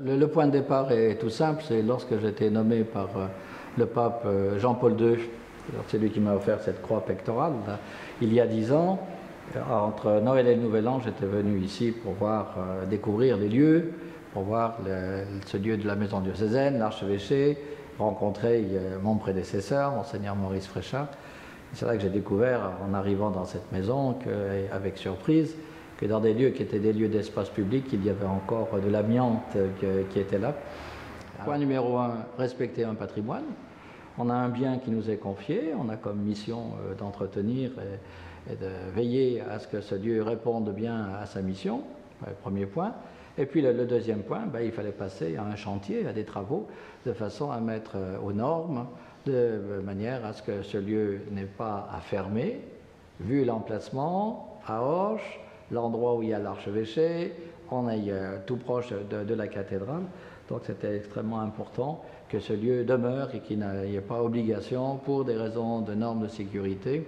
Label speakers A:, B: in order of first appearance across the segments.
A: Le point de départ est tout simple, c'est lorsque j'ai été nommé par le pape Jean-Paul II, c'est lui qui m'a offert cette croix pectorale, là, il y a 10 ans, entre Noël et le Nouvel An, j'étais venu ici pour voir, découvrir les lieux, pour voir ce lieu de la maison diocésaine, l'archevêché, rencontrer mon prédécesseur, monseigneur Maurice Fréchat. C'est là que j'ai découvert, en arrivant dans cette maison, avec surprise, que dans des lieux qui étaient des lieux d'espace public, il y avait encore de l'amiante qui était là. Point numéro 1, respecter un patrimoine. On a un bien qui nous est confié, on a comme mission d'entretenir et de veiller à ce que ce lieu réponde bien à sa mission, premier point. Et puis le deuxième point, il fallait passer à un chantier, à des travaux, de façon à mettre aux normes, de manière à ce que ce lieu n'ait pas à fermer, vu l'emplacement à Auch, l'endroit où il y a l'archevêché, on est tout proche de la cathédrale. Donc c'était extrêmement important que ce lieu demeure et qu'il n'y ait pas obligation, pour des raisons de normes de sécurité,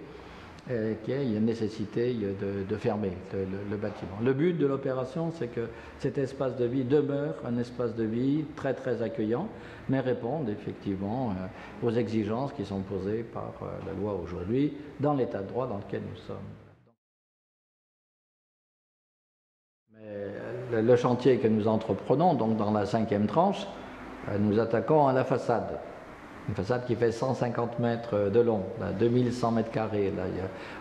A: qu'il y ait une nécessité de fermer le bâtiment. Le but de l'opération, c'est que cet espace de vie demeure un espace de vie très très accueillant, mais réponde effectivement aux exigences qui sont posées par la loi aujourd'hui, dans l'état de droit dans lequel nous sommes. Mais le chantier que nous entreprenons, donc dans la 5e tranche, nous attaquons à la façade. Une façade qui fait 150 mètres de long, 2100 mètres carrés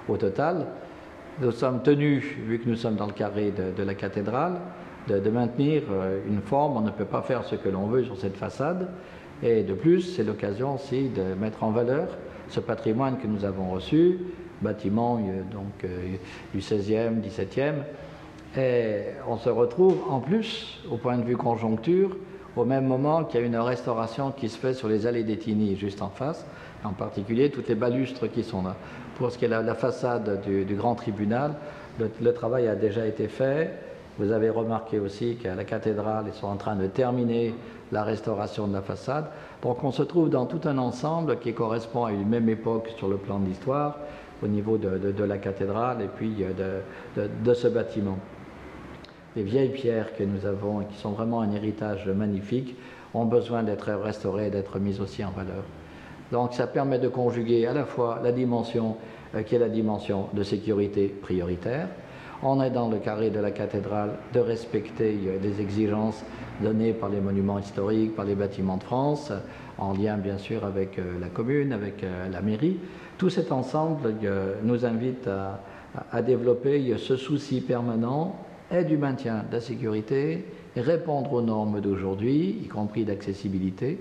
A: au total. Nous sommes tenus, vu que nous sommes dans le carré de la cathédrale, de maintenir une forme. On ne peut pas faire ce que l'on veut sur cette façade. Et de plus, c'est l'occasion aussi de mettre en valeur ce patrimoine que nous avons reçu, bâtiment donc, du 16e, 17e. Et on se retrouve en plus, au point de vue conjoncture, au même moment qu'il y a une restauration qui se fait sur les allées d'Étigny, juste en face, en particulier toutes les balustres qui sont là. Pour ce qui est la façade du grand tribunal, le travail a déjà été fait. Vous avez remarqué aussi qu'à la cathédrale, ils sont en train de terminer la restauration de la façade. Donc on se trouve dans tout un ensemble qui correspond à une même époque sur le plan de l'histoire, au niveau de la cathédrale et puis de ce bâtiment. Les vieilles pierres que nous avons et qui sont vraiment un héritage magnifique ont besoin d'être restaurées et d'être mises aussi en valeur. Donc ça permet de conjuguer à la fois la dimension qui est la dimension de sécurité prioritaire. On est dans le carré de la cathédrale de respecter les exigences données par les monuments historiques, par les bâtiments de France, en lien bien sûr avec la commune, avec la mairie. Tout cet ensemble nous invite à développer ce souci permanent et du maintien de la sécurité, répondre aux normes d'aujourd'hui, y compris d'accessibilité,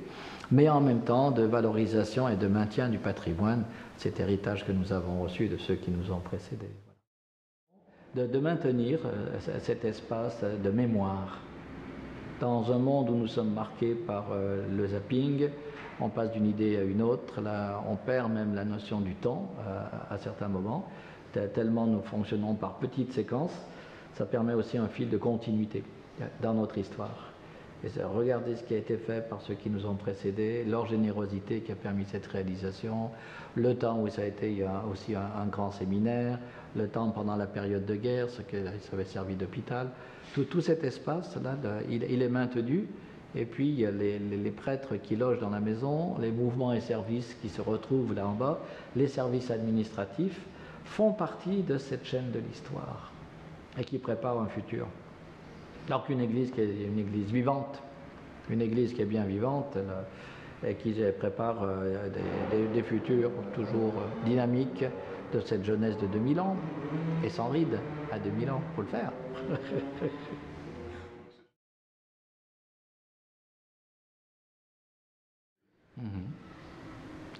A: mais en même temps de valorisation et de maintien du patrimoine, cet héritage que nous avons reçu de ceux qui nous ont précédés. De maintenir cet espace de mémoire. Dans un monde où nous sommes marqués par le zapping, on passe d'une idée à une autre, là, on perd même la notion du temps à certains moments, tellement nous fonctionnons par petites séquences. Ça permet aussi un fil de continuité dans notre histoire. Et regardez ce qui a été fait par ceux qui nous ont précédés, leur générosité qui a permis cette réalisation, le temps où ça a été aussi un grand séminaire, le temps pendant la période de guerre, ce que ça avait servi d'hôpital. Tout cet espace-là, il est maintenu. Et puis, il y a les prêtres qui logent dans la maison, les mouvements et services qui se retrouvent là en bas, les services administratifs font partie de cette chaîne de l'histoire et qui prépare un futur. Alors qu'une église qui est une église vivante, une église qui est bien vivante et qui prépare des futurs toujours dynamiques de cette jeunesse de 2000 ans et sans rides à 2000 ans, il faut le faire.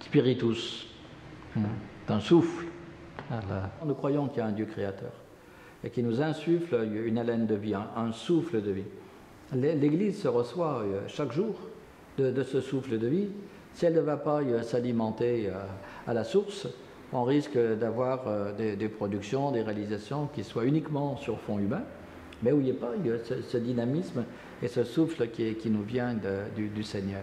A: Spiritus, un souffle. Nous croyons qu'il y a un Dieu créateur et qui nous insuffle une haleine de vie, un souffle de vie. L'Église se reçoit chaque jour de ce souffle de vie. Si elle ne va pas s'alimenter à la source, on risque d'avoir des productions, des réalisations qui soient uniquement sur fond humain, mais où il n'y ait pas ce dynamisme et ce souffle qui nous vient du Seigneur.